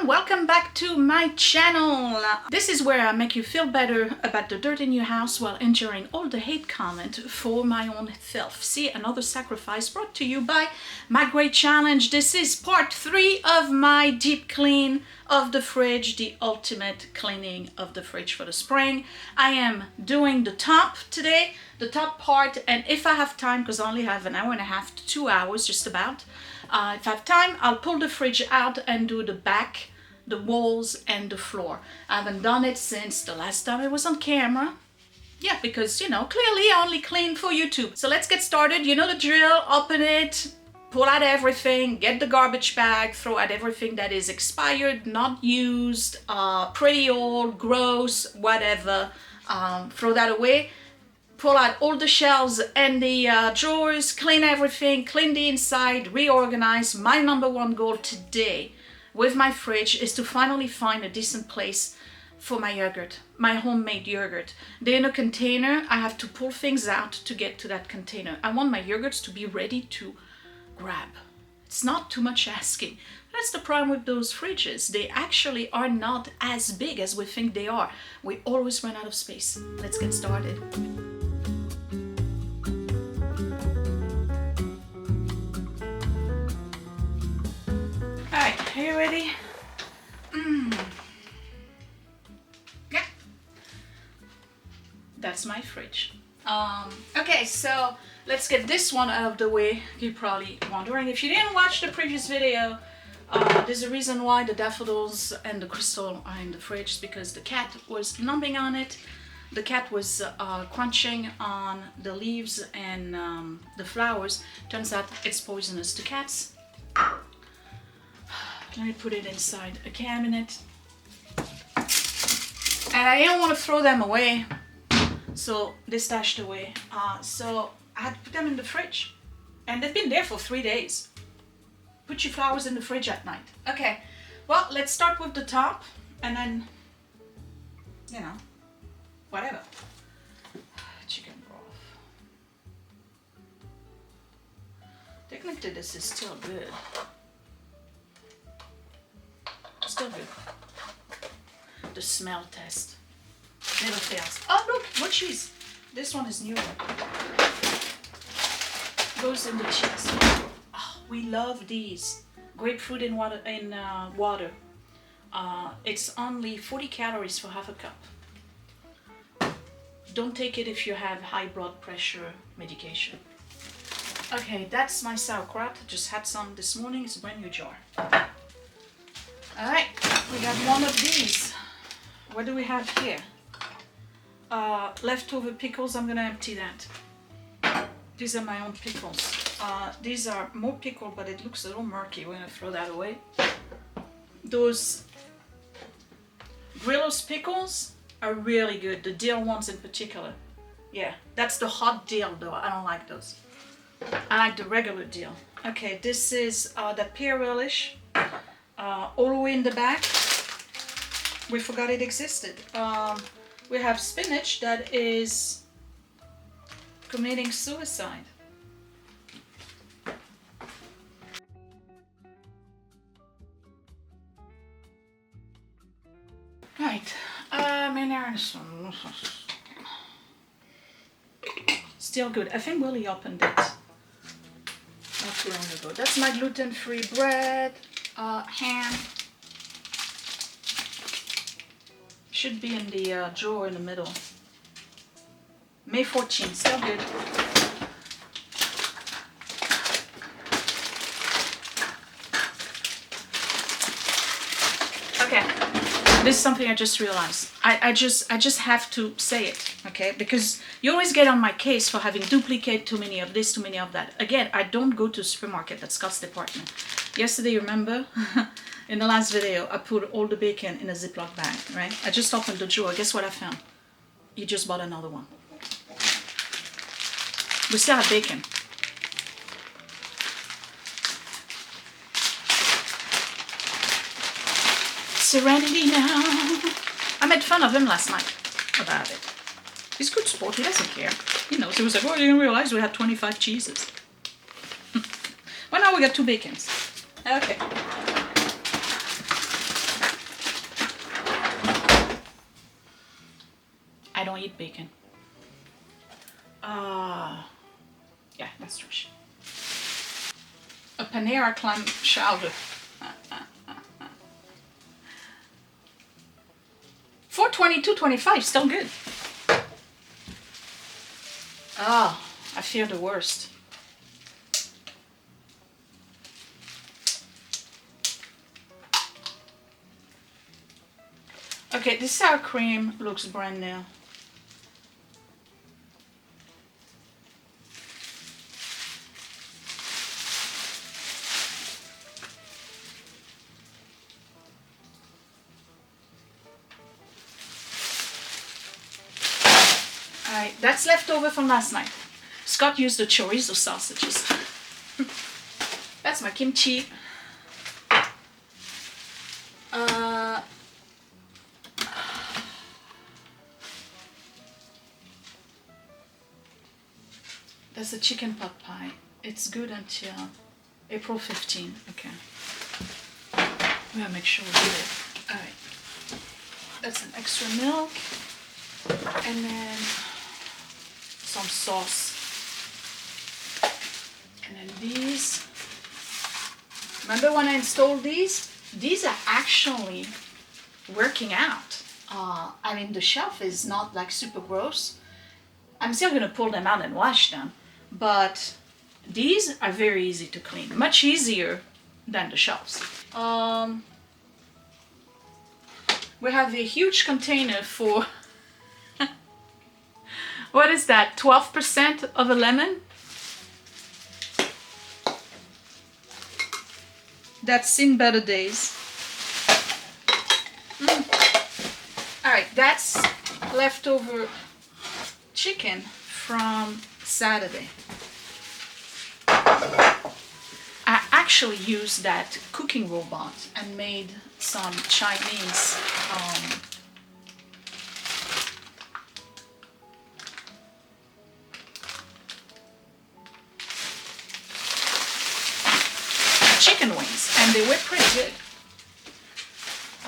everyone, welcome back to my channel. This is where I make you feel better about the dirt in your house while enduring all the hate comment for my own filth. See, another sacrifice brought to you by My Great Challenge. This is part 3 of my deep clean of the fridge, the ultimate cleaning of the fridge for the spring. I am doing the top today, the top part, and if I have time, because I only have an hour and a half to 2 hours just about, if I have time, I'll pull the fridge out and do the back, the walls, and the floor. I haven't done it since the last time it was on camera. Yeah, because, you know, clearly I only clean for YouTube. So let's get started. You know the drill. Open it, pull out everything, get the garbage bag, throw out everything that is expired, not used, pretty old, gross, whatever. Throw that away. Pull out all the shelves and the drawers, clean everything, clean the inside, reorganize. My number one goal today with my fridge is to finally find a decent place for my yogurt, my homemade yogurt. They're in a container. I have to pull things out to get to that container. I want my yogurts to be ready to grab. It's not too much asking. That's the problem with those fridges. They actually are not as big as we think they are. We always run out of space. Let's get started. Alright, are you ready? Yeah. That's my fridge. Okay, so let's get this one out of the way. You're probably wondering, if you didn't watch the previous video, there's a reason why the daffodils and the crystal are in the fridge, because the cat was numbing on it. The cat was crunching on the leaves and the flowers. Turns out it's poisonous to cats. Let me put it inside a cabinet. And I didn't want to throw them away, so they stashed away. So I had to put them in the fridge. And they've been there for 3 days. Put your flowers in the fridge at night. Okay, well, let's start with the top, and then, you know, whatever. Chicken broth. Technically, this is still good. Still good. The smell test. Never fails. Oh, look, more cheese. This one is newer. Goes in the cheese. Oh, we love these. Grapefruit in water. It's only 40 calories for half a cup. Don't take it if you have high blood pressure medication. Okay, that's my sauerkraut. Just had some this morning. It's a brand new jar. Alright, we got one of these. What do we have here? Leftover pickles. I'm gonna empty that. These are my own pickles. These are more pickle, but it looks a little murky. We're gonna throw that away. Those Grillo's pickles are really good. The dill ones in particular. Yeah, that's the hot dill though. I don't like those. I like the regular dill. Okay, this is the pear relish. All the way in the back, we forgot it existed. We have spinach that is committing suicide. Right, still good. I think Willie opened it not too long ago. That's my gluten-free bread. Ham should be in the drawer in the middle. May 14th, still good. Okay, this is something I just realized. I just have to say it, okay? Because you always get on my case for having duplicate, too many of this, too many of that. Again, I don't go to the supermarket. That's Scott's department. Yesterday, remember, in the last video, I put all the bacon in a Ziploc bag, right? I just opened the drawer. Guess what I found? You just bought another one. We still have bacon. Serenity now. I made fun of him last night about it. He's a good sport. He doesn't care. He knows. He was like, oh, you didn't realize we had 25 cheeses. Well, now we got 2 bacons. Okay. don't eat bacon. Yeah, that's trash. A Panera clam chowder. 422.25, still good. Oh, I fear the worst. Okay, this sour cream looks brand new. Alright, that's left over from last night. Scott used the chorizo sausages. That's my kimchi. That's a chicken pot pie. It's good until April 15. Okay. We gotta make sure we do it. Alright. That's an extra milk. And then some sauce. And then these. Remember when I installed these? These are actually working out. I mean, the shelf is not like super gross. I'm still gonna pull them out and wash them, but these are very easy to clean, much easier than the shelves. We have a huge container for what is that, 12% of a lemon? That's seen better days. Alright, that's leftover chicken from Saturday. I actually used that cooking robot and made some Chinese chicken wings, and they were pretty good.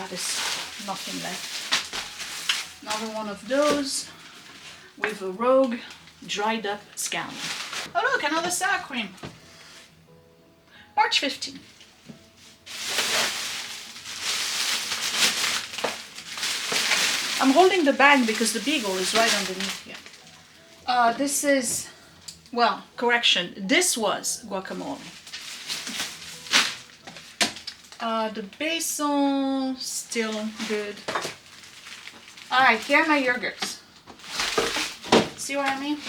There's nothing left. Another one of those with a rogue dried up scallion. Oh look, another sour cream. March 15. I'm holding the bag because the beagle is right underneath here. This is, well, correction, this was guacamole. The basil, still good. Alright, here are my yogurts. See what I mean?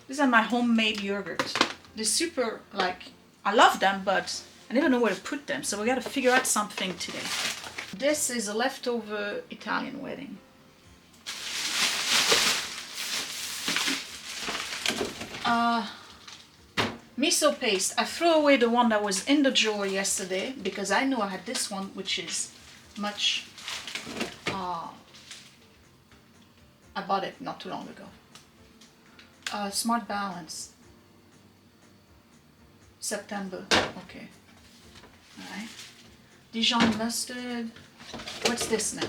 These are my homemade yogurts. They're super, like, I love them, but I never know where to put them, so we gotta figure out something today. This is a leftover Italian wedding. Miso paste. I threw away the one that was in the drawer yesterday because I knew I had this one, which is much... I bought it not too long ago. Smart Balance. September. Okay. Alright. Dijon mustard. What's this now?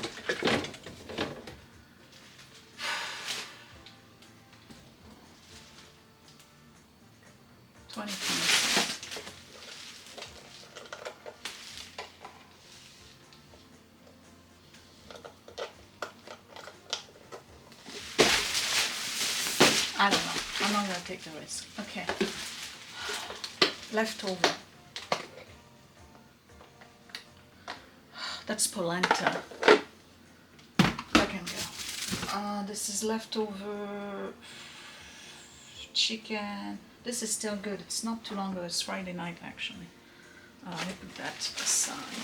I don't know. I'm not gonna take the risk. Okay. Leftover. That's polenta. That can go. This is leftover chicken. This is still good. It's not too long ago. It's Friday night actually. Let me put that aside.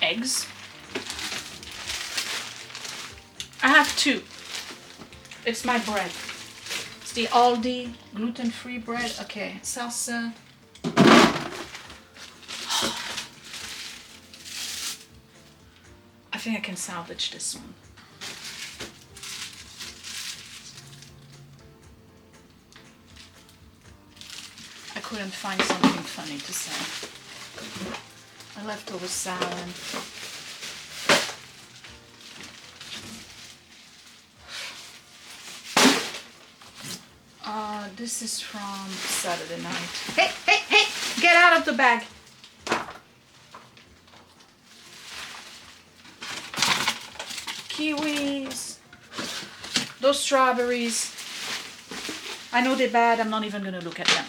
Eggs. I have two. It's my bread. It's the Aldi gluten-free bread. Okay, salsa. I think I can salvage this one. I couldn't find something funny to say. A leftover salad. This is from Saturday night. Hey, hey, hey! Get out of the bag! Kiwis. Those strawberries. I know they're bad. I'm not even going to look at them.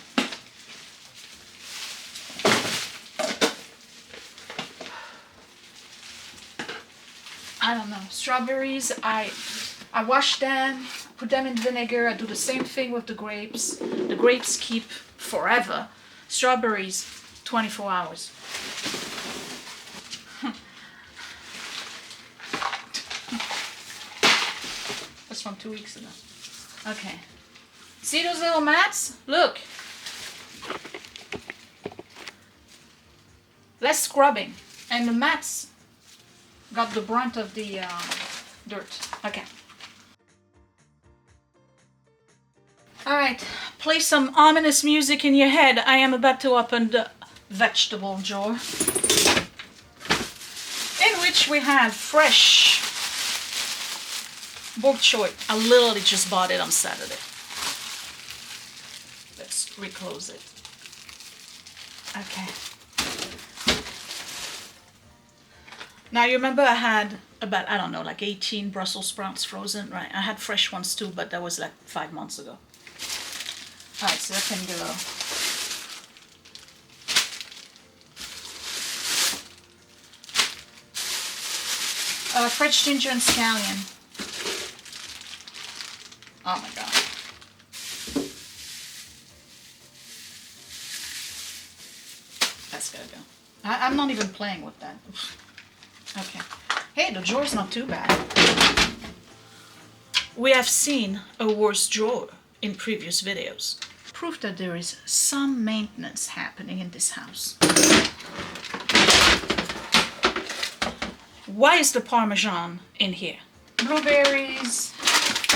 I don't know. Strawberries, I wash them, put them in vinegar. I do the same thing with the grapes. The grapes keep forever. Strawberries, 24 hours. That's from 2 weeks ago. Okay. See those little mats? Look. Less scrubbing. And the mats got the brunt of the dirt. Okay. Alright, play some ominous music in your head. I am about to open the vegetable drawer, in which we have fresh bok choy. I literally just bought it on Saturday. Let's reclose it. Okay. Now you remember I had about, I don't know, like 18 Brussels sprouts frozen, right? I had fresh ones too, but that was like 5 months ago. Alright, so that can go. Fresh ginger and scallion. Oh my god. That's gotta go. I'm not even playing with that. Okay. Hey, the drawer's not too bad. We have seen a worse drawer in previous videos. Proof that there is some maintenance happening in this house. Why is the Parmesan in here? Blueberries,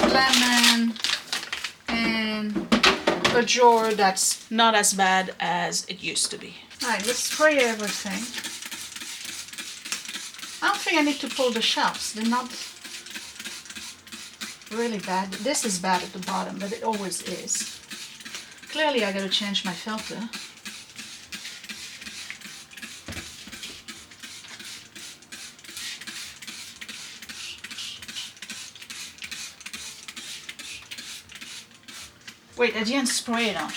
lemon, and a drawer that's not as bad as it used to be. Alright, let's spray everything. I don't think I need to pull the shelves. They're not really bad. This is bad at the bottom, but it always is. Clearly I gotta change my filter. Wait, I didn't spray it on.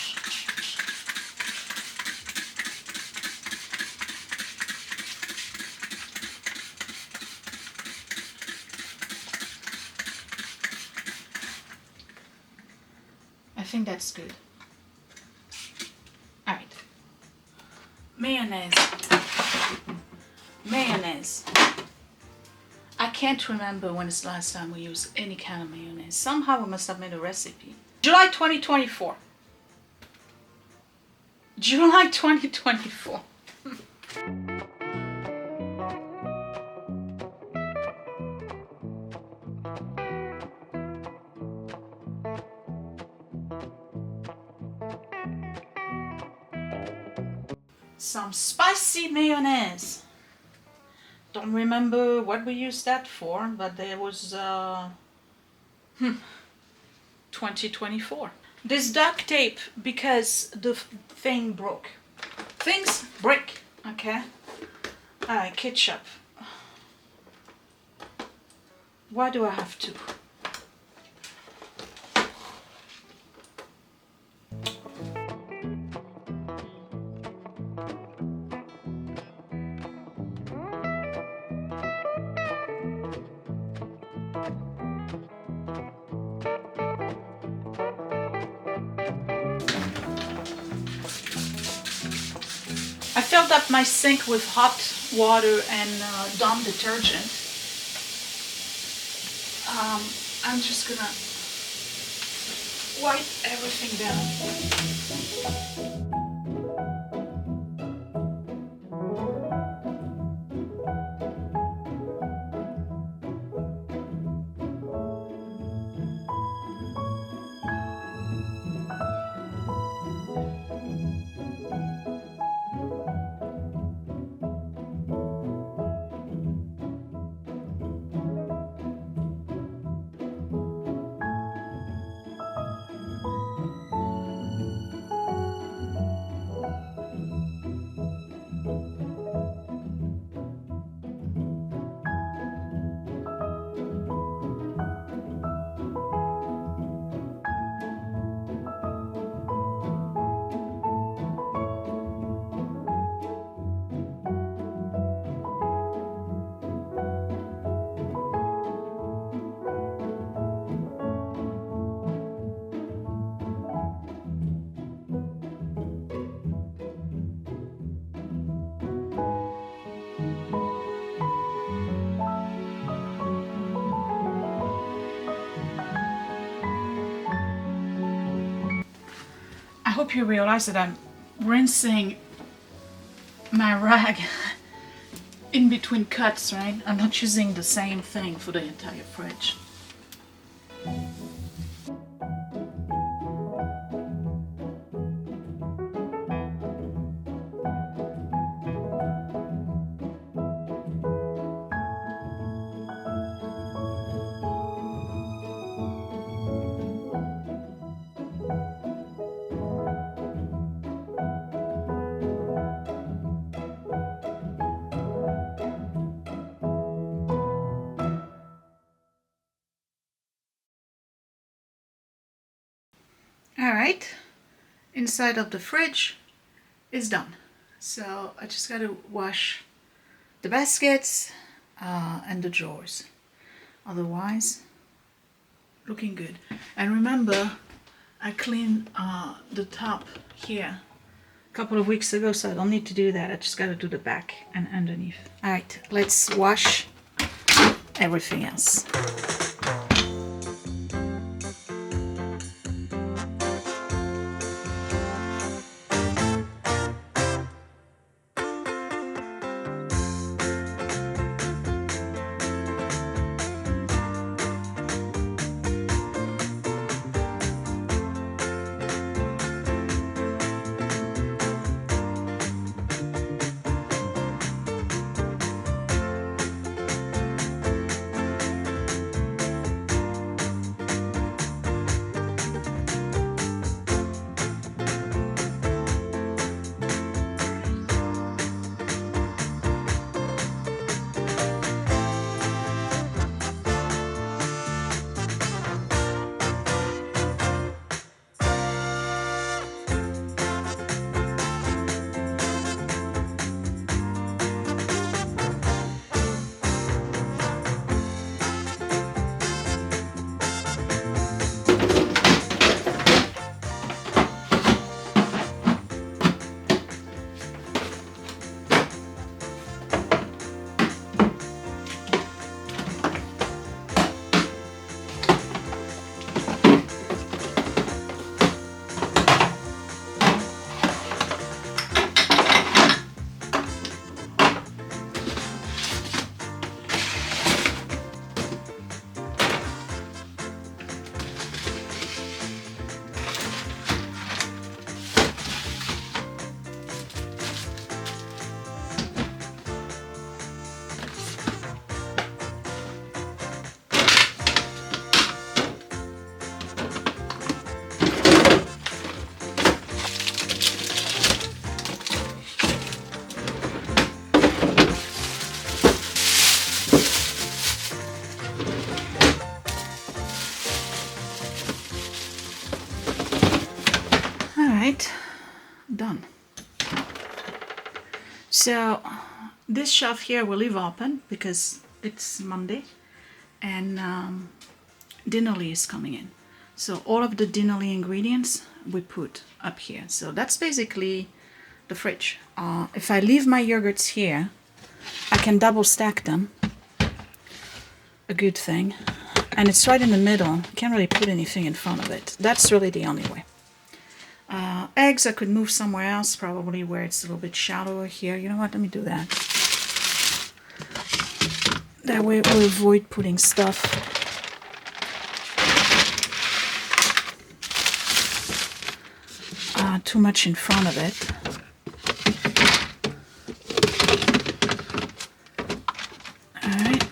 I think that's good. Alright. Mayonnaise. Mayonnaise. I can't remember when it's the last time we used any kind of mayonnaise. Somehow we must have made a recipe. July 2024. July 2024. Some spicy mayonnaise. Don't remember what we used that for, but there was 2024. This duct tape, because the thing broke. Things break, okay? Alright, ketchup. Why do I have to? I filled up my sink with hot water and Dawn detergent. I'm just gonna wipe everything down. hope you realize that I'm rinsing my rag in between cuts, right? I'm not using the same thing for the entire fridge. Alright, inside of the fridge is done. So I just got to wash the baskets and the drawers. Otherwise, looking good. And remember, I cleaned the top here a couple of weeks ago, so I don't need to do that. I just got to do the back and underneath. Alright, let's wash everything else. Done. So this shelf here will leave open because it's Monday and dinnerly is coming in. So all of the dinnerly ingredients we put up here. So that's basically the fridge. If I leave my yogurts here, I can double stack them. A good thing. And it's right in the middle. Can't really put anything in front of it. That's really the only way. Eggs I could move somewhere else, probably where it's a little bit shallower here. You know what? Let me do that. That way we'll avoid putting stuff too much in front of it. Alright,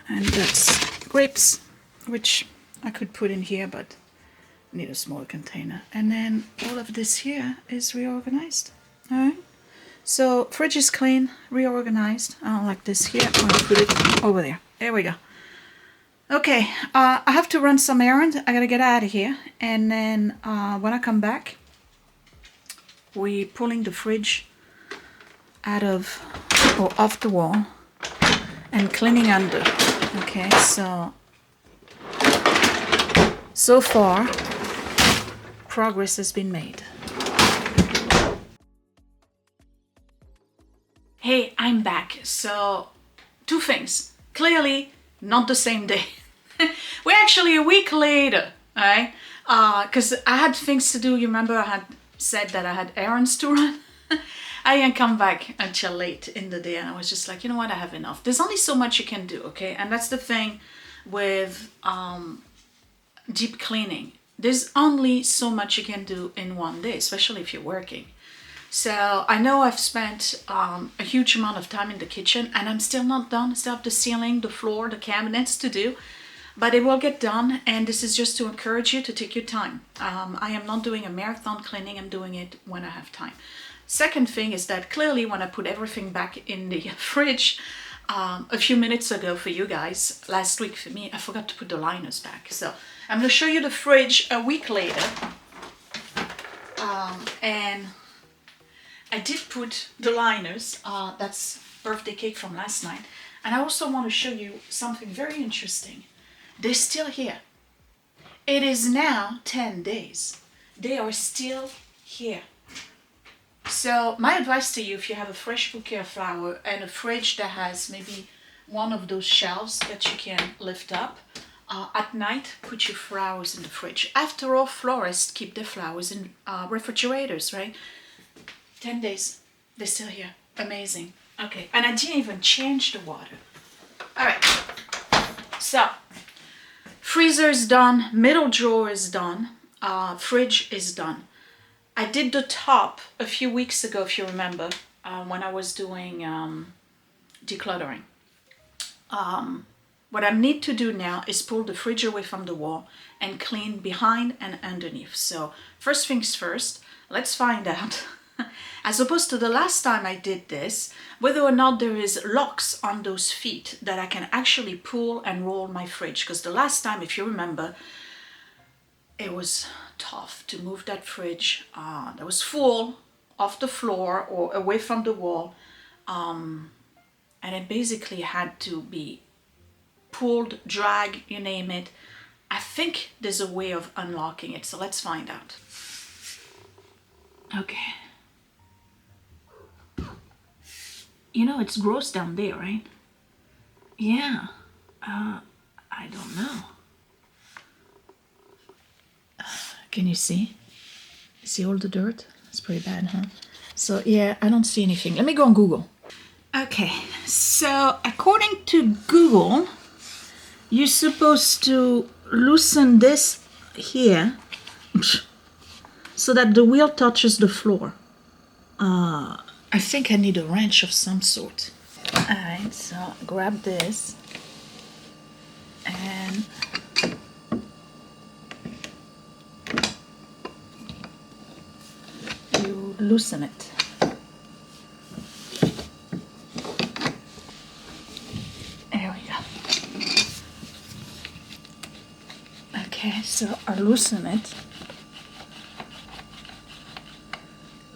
and that's grapes, which I could put in here, but need a smaller container. And then all of this here is reorganized. Alright, so fridge is clean, reorganized. I don't like this here. I'm going to put it over there. There we go. Okay, I have to run some errands. I gotta get out of here. And then when I come back, we're pulling the fridge out of or off the wall and cleaning under. Okay, so far progress has been made. Hey, I'm back. So two things. Clearly not the same day. We're actually a week later, alright? Because I had things to do. You remember I had said that I had errands to run. I didn't come back until late in the day, and I was just like, you know what, I have enough. There's only so much you can do, okay? And that's the thing with deep cleaning. There's only so much you can do in one day, especially if you're working. So I know I've spent a huge amount of time in the kitchen, and I'm still not done. I still have the ceiling, the floor, the cabinets to do, but it will get done. And this is just to encourage you to take your time. I am not doing a marathon cleaning. I'm doing it when I have time. Second thing is that clearly when I put everything back in the fridge a few minutes ago for you guys, last week for me, I forgot to put the liners back. So I'm going to show you the fridge a week later. And I did put the liners, that's birthday cake from last night. And I also want to show you something very interesting. They're still here. It is now 10 days. They are still here. So my advice to you, if you have a fresh bouquet of flower and a fridge that has maybe one of those shelves that you can lift up, at night, put your flowers in the fridge. After all, florists keep their flowers in refrigerators, right? 10 days, they're still here. Amazing. Okay, and I didn't even change the water. All right, so freezer is done, middle drawer is done, fridge is done. I did the top a few weeks ago, if you remember, when I was doing decluttering. What I need to do now is pull the fridge away from the wall and clean behind and underneath. So first things first, let's find out, as opposed to the last time I did this, whether or not there is locks on those feet that I can actually pull and roll my fridge. Because the last time, if you remember, it was tough to move that fridge that was full off the floor or away from the wall, and it basically had to be pulled, drag, you name it. I think there's a way of unlocking it, so let's find out. Okay. You know, it's gross down there, right? Yeah. I don't know. Can you see? See all the dirt? It's pretty bad, huh? So yeah, I don't see anything. Let me go on Google. Okay, so according to Google, you're supposed to loosen this here so that the wheel touches the floor. I think I need a wrench of some sort. Alright, so grab this and you loosen it. There we go. Okay, so I loosen it.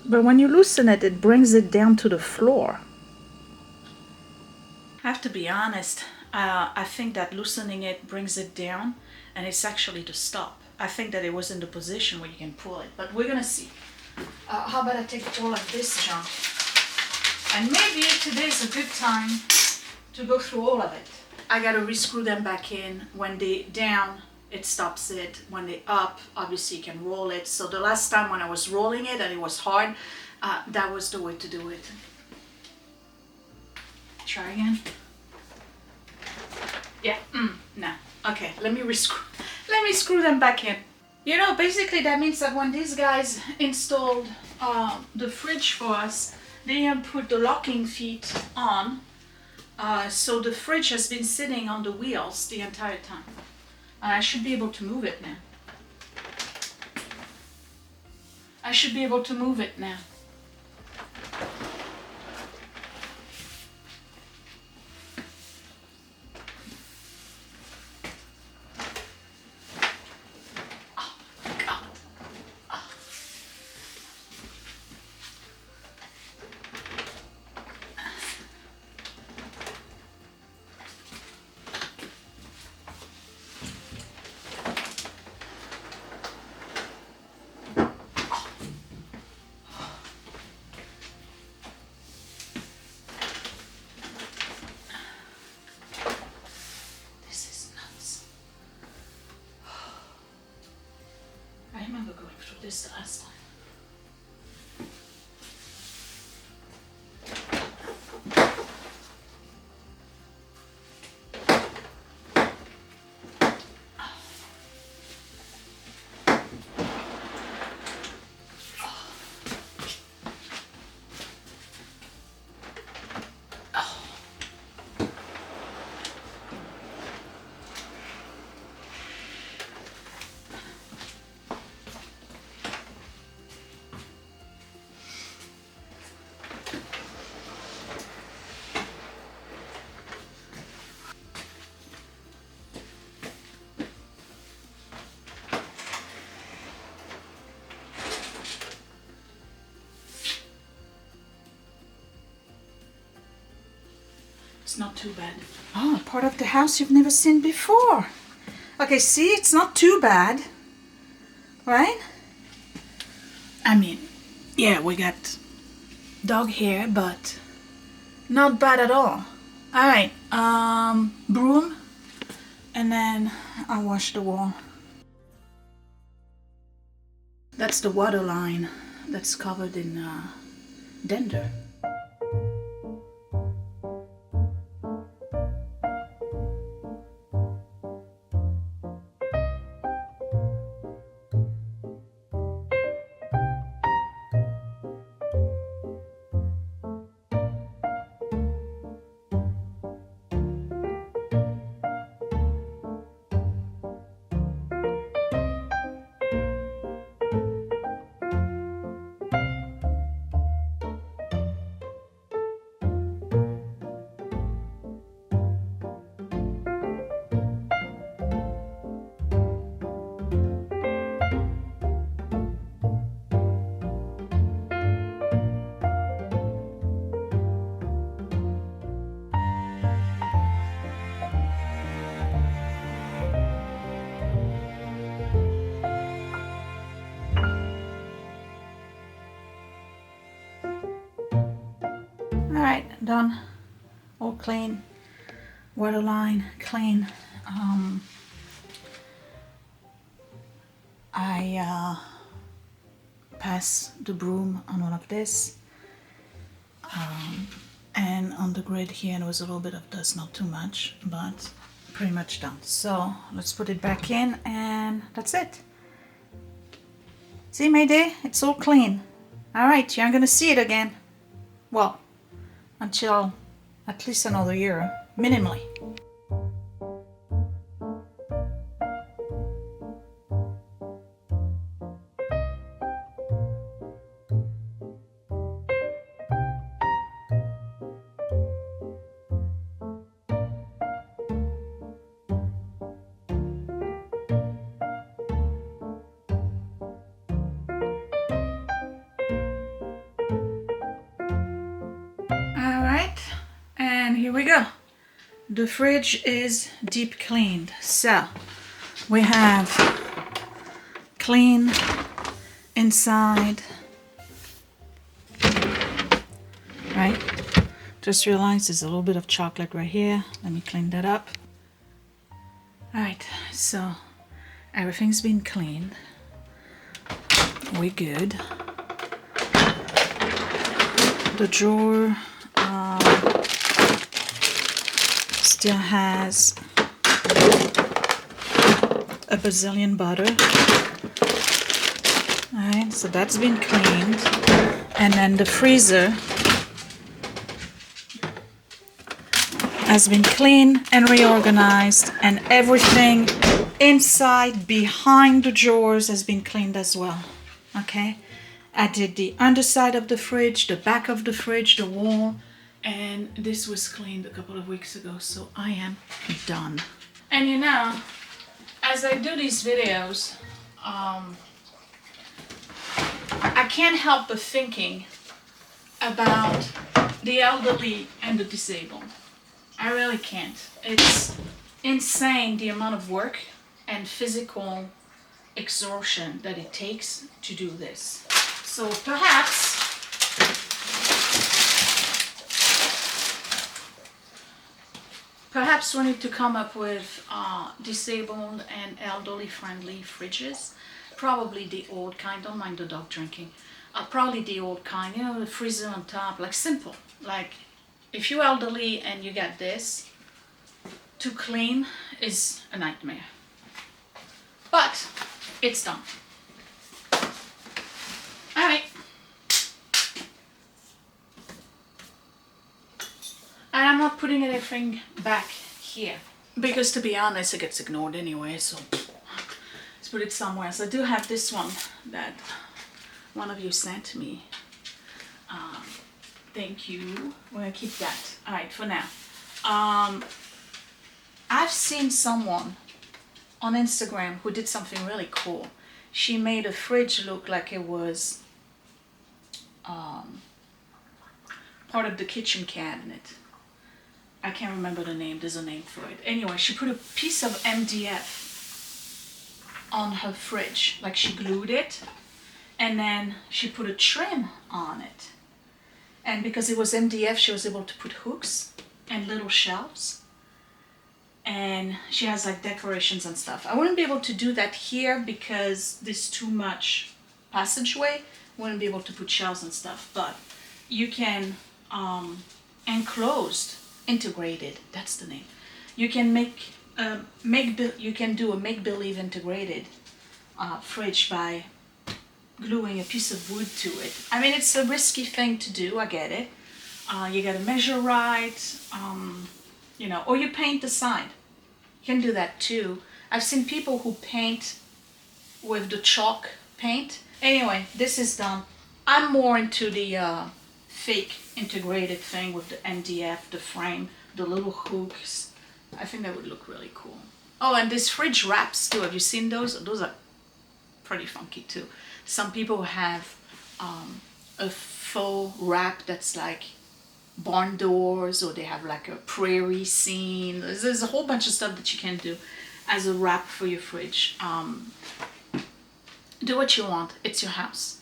But when you loosen it, it brings it down to the floor. I have to be honest, I think that loosening it brings it down, and it's actually to stop. I think that it was in the position where you can pull it, but we're gonna see. How about I take all of this junk? And maybe today's a good time to go through all of it. I gotta rescrew them back in. When they down, it stops it. When they up, obviously you can roll it. So the last time when I was rolling it and it was hard, that was the way to do it. Try again. Yeah, no. Okay, let me screw them back in. You know, basically that means that when these guys installed the fridge for us, they put the locking feet on. So the fridge has been sitting on the wheels the entire time. I should be able to move it now. I should be able to move it now. Oh God. Oh. This the last time. It's not too bad. Oh, part of the house you've never seen before. Okay, see, it's not too bad, right? I mean, yeah, we got dog hair, but not bad at all. All right, broom, and then I'll wash the wall. That's the water line that's covered in dander. Alright, done. All clean. Water line clean. I pass the broom on all of this. And on the grid here there was a little bit of dust, not too much, but pretty much done. So let's put it back in and that's it. See, Mayday? It's all clean. Alright, you aren't gonna see it again. Well, until at least another year, minimally. Alright, and here we go. The fridge is deep cleaned. So we have clean inside, right? Just realized there's a little bit of chocolate right here. Let me clean that up. Alright, so everything's been cleaned. We're good. The drawer still has a bazillion butter. Alright, so that's been cleaned. And then the freezer has been cleaned and reorganized, and everything inside behind the drawers has been cleaned as well. Okay, I did the underside of the fridge, the back of the fridge, the wall, and this was cleaned a couple of weeks ago, so I am done. And you know, as I do these videos, I can't help but thinking about the elderly and the disabled. I really can't. It's insane the amount of work and physical exhaustion that it takes to do this. So perhaps we need to come up with disabled and elderly friendly fridges. Probably the old kind, don't mind the dog drinking. Probably the old kind, you know, the freezer on top, like simple. Like if you're elderly and you got this, to clean is a nightmare. But it's done. Alright. And I'm not putting anything back here, because to be honest, it gets ignored anyway, so let's put it somewhere. So I do have this one that one of you sent me. Thank you. We're gonna keep that. Alright, for now. I've seen someone on Instagram who did something really cool. She made a fridge look like it was part of the kitchen cabinet. I can't remember the name, there's a name for it. Anyway, she put a piece of MDF on her fridge, like she glued it, and then she put a trim on it. And because it was MDF, she was able to put hooks and little shelves. And she has like decorations and stuff. I wouldn't be able to do that here because there's too much passageway. Wouldn't be able to put shelves and stuff, but you can enclosed, integrated, that's the name. You can you can do a make-believe integrated fridge by gluing a piece of wood to it. I mean, it's a risky thing to do, I get it. You gotta measure right, you know, or you paint the side. You can do that too. I've seen people who paint with the chalk paint. Anyway, this is done. I'm more into the fake integrated thing with the MDF, the frame, the little hooks. I think that would look really cool. Oh, and these fridge wraps too. Have you seen those? Those are pretty funky too. Some people have a faux wrap that's like barn doors, or they have like a prairie scene. There's a whole bunch of stuff that you can do as a wrap for your fridge. Do what you want. It's your house.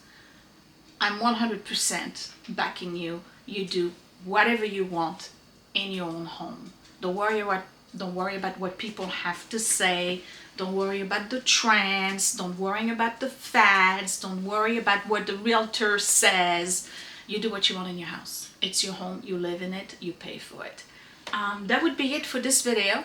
I'm 100% backing you. You do whatever you want in your own home. Don't worry about what people have to say. Don't worry about the trends. Don't worry about the fads. Don't worry about what the realtor says. You do what you want in your house. It's your home. You live in it. You pay for it. That would be it for this video.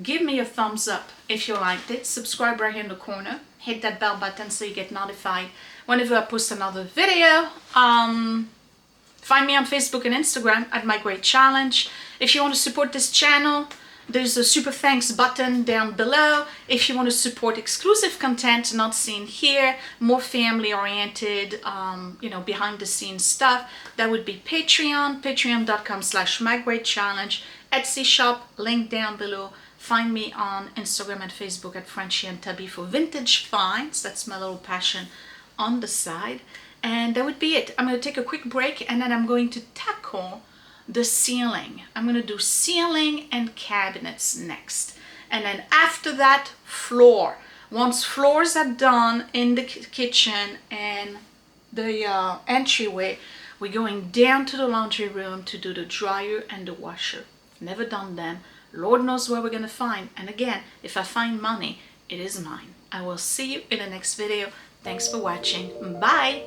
Give me a thumbs up if you liked it. Subscribe right here in the corner. Hit that bell button so you get notified whenever I post another video. Find me on Facebook and Instagram at mygreatchallenge. If you want to support this channel, there's a super thanks button down below. If you want to support exclusive content not seen here, more family oriented, you know, behind the scenes stuff, that would be Patreon, patreon.com/mygreatchallenge, Etsy shop, link down below. Find me on Instagram and Facebook at Frenchy and Tubby for vintage finds. That's my little passion on the side. And that would be it. I'm going to take a quick break and then I'm going to tackle the ceiling. I'm going to do ceiling and cabinets next. And then after that, floor. Once floors are done in the kitchen and the entryway, we're going down to the laundry room to do the dryer and the washer. Never done them. Lord knows where we're going to find. And again, if I find money, it is mine. I will see you in the next video. Thanks for watching. Bye.